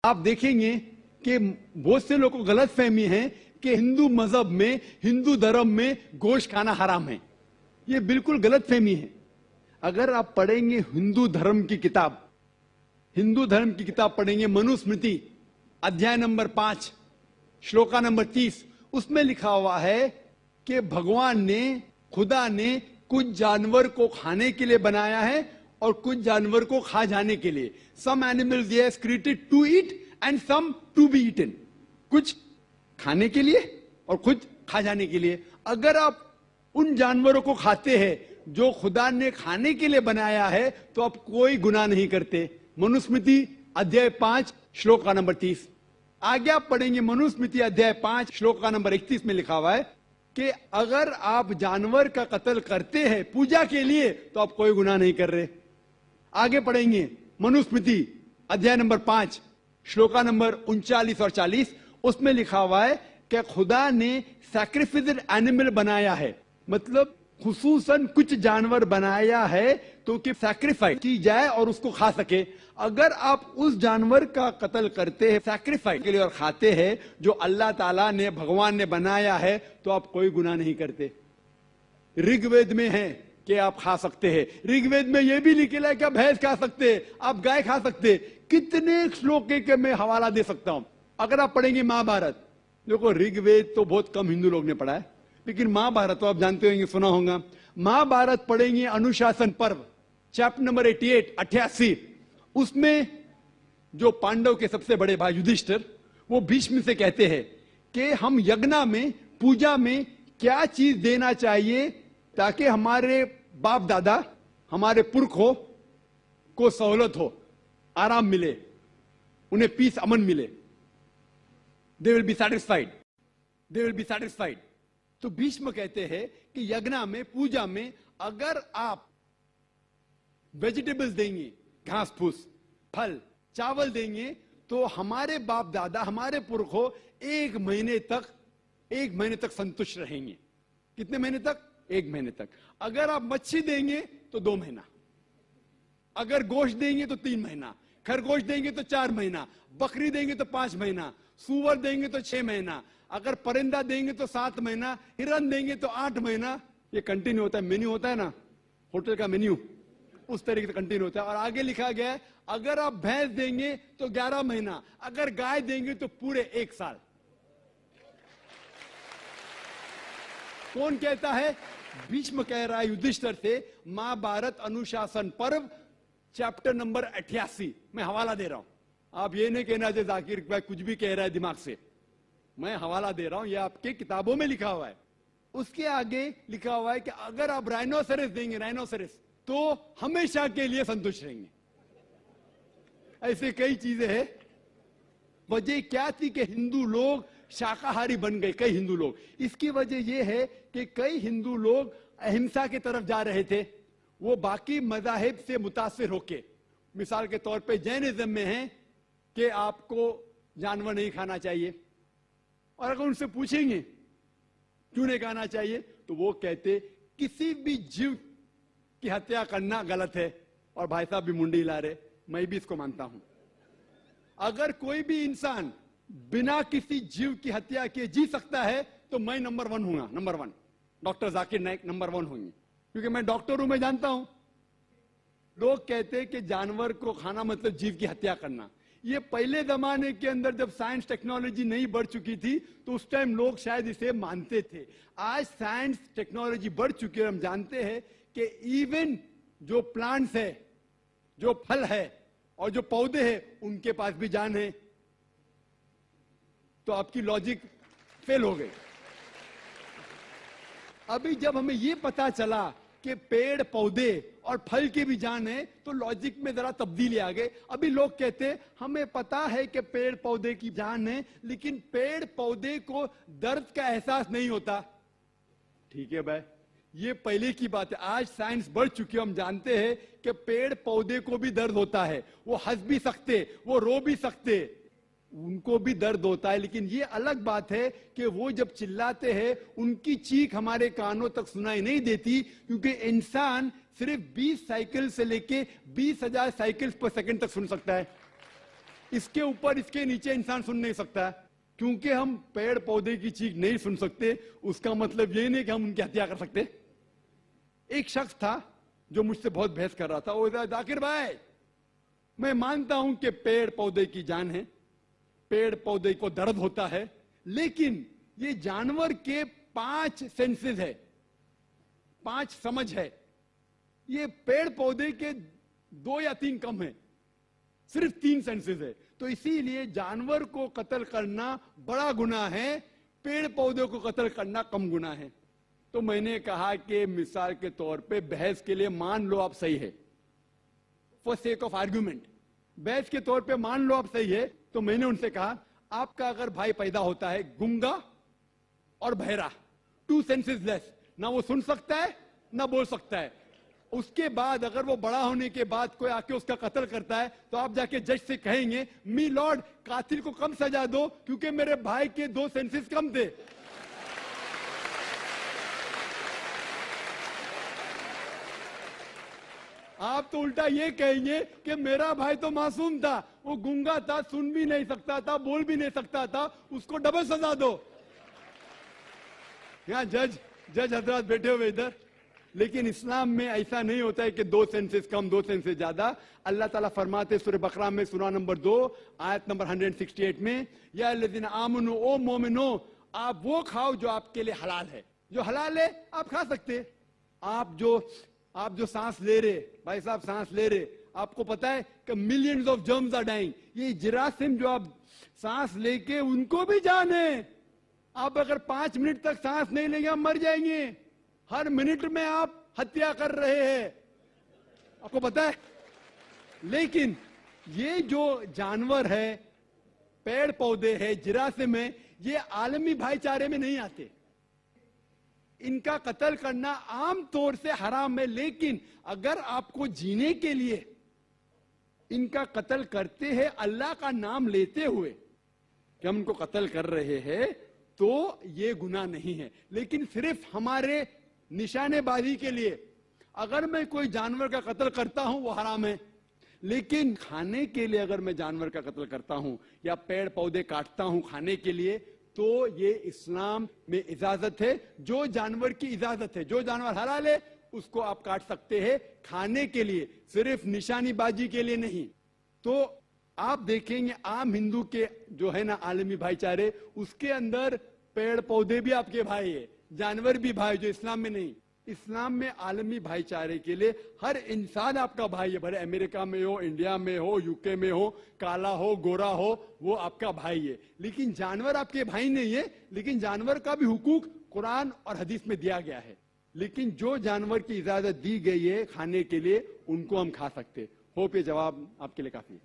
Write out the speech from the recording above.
आप देखेंगे कि बहुत से लोगों को गलत फहमी है कि हिंदू मजहब में, हिंदू धर्म में गोश्त खाना हराम है। ये बिल्कुल गलत फहमी है। अगर आप पढ़ेंगे हिंदू धर्म की किताब पढ़ेंगे, मनुस्मृति अध्याय नंबर 5 श्लोका नंबर 30, उसमें लिखा हुआ है कि भगवान ने, खुदा ने कुछ जानवर को खाने के लिए बनाया है और कुछ जानवर को खा जाने के लिए। Some animals they are created to eat and some to be eaten. कुछ खाने के लिए और कुछ खा जाने के लिए। अगर आप उन जानवरों को खाते हैं जो खुदा ने खाने के लिए बनाया है तो आप कोई गुनाह नहीं करते। मनुस्मृति अध्याय 5 श्लोक का नंबर 30। आगे आप पढ़ेंगे मनुस्मृति अध्याय 5 श्लोक का नंबर 31 में लिखा हुआ है कि अगर आप जानवर का कत्ल करते हैं पूजा के लिए तो आप कोई गुनाह नहीं कर रहे। आगे पढ़ेंगे मनुस्मृति अध्याय नंबर 5 श्लोका नंबर 39 और 40, उसमें लिखा हुआ है कि खुदा ने सैक्रिफिस्ड एनिमल बनाया है, मतलब खुसूसन कुछ जानवर बनाया है तो कि सैक्रिफाइस की जाए और उसको खा सके। अगर आप उस जानवर का कत्ल करते हैं सैक्रिफाइस के लिए और खाते हैं जो अल्लाह ताला ने, भगवान ने बनाया है, तो आप कोई गुनाह नहीं करते। ऋग्वेद में है कि आप खा सकते हैं। ऋग्वेद में यह भी लिखा है कि आप भैंस खा सकते हैं, आप गाय खा सकते हैं। कितने श्लोक के मैं हवाला दे सकता हूं। अगर आप पढ़ेंगे महाभारत, देखो ऋग्वेद तो बहुत कम हिंदू लोग ने पढ़ा है, लेकिन महाभारत तो आप जानते होंगे, सुना होगा। महाभारत पढ़ेंगे अनुशासन पर्व चैप्टर नंबर 88, उसमें जो पांडव के सबसे बड़े भाई युधिष्ठिर, वो भीष्म से कहते हैं कि हम यज्ञ में, पूजा में क्या चीज देना चाहिए ताकि हमारे बाप दादा, हमारे पुरखों को सहूलत हो, आराम मिले, उन्हें पीस, अमन मिले। They will be satisfied, they will be satisfied. तो भीष्म कहते हैं कि यज्ञ में, पूजा में अगर आप वेजिटेबल्स देंगे, घास फूस, फल, चावल देंगे तो हमारे बाप दादा, हमारे पुरखों 1 महीने तक संतुष्ट रहेंगे। कितने महीने तक? 1 महीने तक। अगर आप मच्छी देंगे तो 2 महीना, अगर गोश्त देंगे तो 3 महीना, खरगोश देंगे तो 4 महीना, बकरी देंगे तो 5 महीना, सूअर देंगे तो 6 महीना, अगर परिंदा देंगे तो 7 महीना, हिरन देंगे तो 8 महीना। ये कंटिन्यू होता है, मेन्यू होता है ना, होटल का मेन्यू, उस तरीके से कंटिन्यू होता है। और आगे लिखा गया है अगर आप भैंस देंगे तो 11 महीना, अगर गाय देंगे तो पूरे 1 साल। कौन कहता है? भीष्म कह रहा है युधिष्ठिर से। महाभारत अनुशासन पर्व चैप्टर नंबर 88, मैं हवाला दे रहा हूं। आप ये नहीं कहना जो जाकिर भाई कुछ भी कह रहा है दिमाग से, मैं हवाला दे रहा हूं, ये आपके किताबों में लिखा हुआ है। उसके आगे लिखा हुआ है कि अगर आप राइनोसेरस देंगे, राइनोसेरस, तो हमेशा के लिए संतुष्ट रहेंगे। ऐसे कई चीजें हैं। वजह क्या थी कि हिंदू लोग शाकाहारी बन गए, कई हिंदू लोग। इसकी वजह यह है कि कई हिंदू लोग अहिंसा की तरफ जा रहे थे। वो बाकी मजाहिब से मुतासिर होके, मिसाल के तौर पे जैनिज्म में है कि आपको जानवर नहीं खाना चाहिए, और अगर उनसे पूछेंगे क्यों नहीं खाना चाहिए तो वो कहते किसी भी जीव की हत्या करना गलत है। और भाई साहब भी मुंडी हिला रहे, मैं भी इसको मानता हूं। अगर कोई भी इंसान बिना किसी जीव की हत्या किए जी सकता है तो मैं नंबर 1 हूंगा, number 1। Doctor Zakir Naik number 1 होंगे, क्योंकि मैं डॉक्टर हूं, मैं जानता हूं। लोग कहते हैं कि जानवर को खाना मतलब जीव की हत्या करना। ये पहले जमाने के अंदर जब साइंस टेक्नोलॉजी नहीं बढ़ चुकी थी तो उस टाइम लोग शायद इसे मानते थे। आज साइंस टेक्नोलॉजी बढ़ चुकी है, हम जानते हैं कि इवन जो प्लांट्स है, जो फल है और जो पौधे हैं, उनके पास भी जान है। तो आपकी लॉजिक फेल हो गई। अभी जब हमें यह पता चला कि पेड़, पौधे और फल की भी जान है तो लॉजिक में जरा तब्दीली आ गई। अभी लोग कहते हैं हमें पता है कि पेड़ पौधे की जान है, लेकिन पेड़ पौधे को दर्द का एहसास नहीं होता। ठीक है भाई, ये पहले की बात है। आज साइंस बढ़ चुकी है, हम जानते हैं कि पेड़ पौधे को भी दर्द होता है। वो हंस भी सकते, वो रो भी सकते, उनको भी दर्द होता है। लेकिन ये अलग बात है कि वो जब चिल्लाते हैं उनकी चीख हमारे कानों तक सुनाई नहीं देती, क्योंकि इंसान सिर्फ 20 साइकिल से लेके 20,000 साइकिल्स पर सेकंड तक सुन सकता है। इसके ऊपर इसके नीचे इंसान सुन नहीं सकता है। क्योंकि हम पेड़ पौधे की चीख नहीं सुन सकते, उसका मतलब ये नहीं कि हम उनकी हत्या कर सकते। एक शख्स था जो मुझसे बहुत बहस कर रहा था। वो जाकिर भाई, मैं मानता हूं कि पेड़ पौधे की जान है, पेड़ पौधे को दर्द होता है, लेकिन ये जानवर के 5 सेंसेस है, 5 समझ है, ये पेड़ पौधे के 2 या 3 कम है, सिर्फ 3 सेंसेस है। तो इसीलिए जानवर को कत्ल करना बड़ा गुनाह है, पेड़ पौधे को कत्ल करना कम गुनाह है। तो मैंने कहा कि मिसाल के तौर पे बहस के लिए मान लो आप सही है, फॉर सेक ऑफ आर्ग्यूमेंट, बहस के तौर पे मान लो आप सही है। तो मैंने उनसे कहा, आपका अगर भाई पैदा होता है गूंगा और बहरा, 2 सेंसेस लेस, ना वो सुन सकता है ना बोल सकता है, उसके बाद अगर वो बड़ा होने के बाद कोई आके उसका कत्ल करता है, तो आप जाके जज से कहेंगे, मी लॉर्ड, कातिल को कम सजा दो क्योंकि मेरे भाई के 2 सेंसेस कम थे। आप तो उल्टा ये कहेंगे कि मेरा भाई तो मासूम था, वो गूंगा था, सुन भी नहीं सकता था, बोल भी नहीं सकता था, उसको डबल सजा दो। यहां जज हजरात बैठे हुए इधर, लेकिन इस्लाम में ऐसा नहीं होता है कि 2 सेंसेस कम 2 सेंसेस ज्यादा। अल्लाह ताला फरमाते सूरह बकरा में सूरा नंबर 2 आयत नंबर 168 में, या अल्लज़ीना आमनू, ओ मोमिनो, आप वो खाओ जो आपके लिए हलाल है, जो हलाल है आप खा सकते। आप जो सांस ले रहे भाई साहब, सांस ले रहे, आपको पता है कि millions of germs are dying. ये जरासीम जो आप सांस लेके, उनको भी जान है। आप अगर 5 मिनट तक सांस नहीं लेंगे आप मर जाएंगे। हर मिनट में आप हत्या कर रहे हैं, आपको पता है। लेकिन ये जो जानवर है, पेड़ पौधे है, जिरासिम है, ये आलमी भाईचारे में नहीं आते। इनका कत्ल करना आम तौर से हराम है, लेकिन अगर आपको जीने के लिए इनका कत्ल करते हैं अल्लाह का नाम लेते हुए कि हम इनको कत्ल कर रहे हैं, तो ये गुनाह नहीं है। लेकिन सिर्फ हमारे निशानेबाजी के लिए अगर मैं कोई जानवर का कत्ल करता हूं वो हराम है, लेकिन खाने के लिए अगर मैं जानवर का कत्ल करता हूं या पेड़ पौधे काटता हूं खाने के लिए, तो ये इस्लाम में इजाजत है। जो जानवर की इजाजत है, जो जानवर हलाल है, उसको आप काट सकते हैं खाने के लिए, सिर्फ निशानीबाजी के लिए नहीं। तो आप देखेंगे आम हिंदू के जो है ना आलमी भाईचारे, उसके अंदर पेड़ पौधे भी आपके भाई है, जानवर भी भाई, जो इस्लाम में नहीं। इस्लाम में आलमी भाईचारे के लिए हर इंसान आपका भाई है, भले अमेरिका में हो, इंडिया में हो, यूके में हो, काला हो, गोरा हो, वो आपका भाई है। लेकिन जानवर आपके भाई नहीं है, लेकिन जानवर का भी हुकूक कुरान और हदीस में दिया गया है। लेकिन जो जानवर की इजाजत दी गई है खाने के लिए, उनको हम खा सकते। होप ये जवाब आपके लिए काफी है।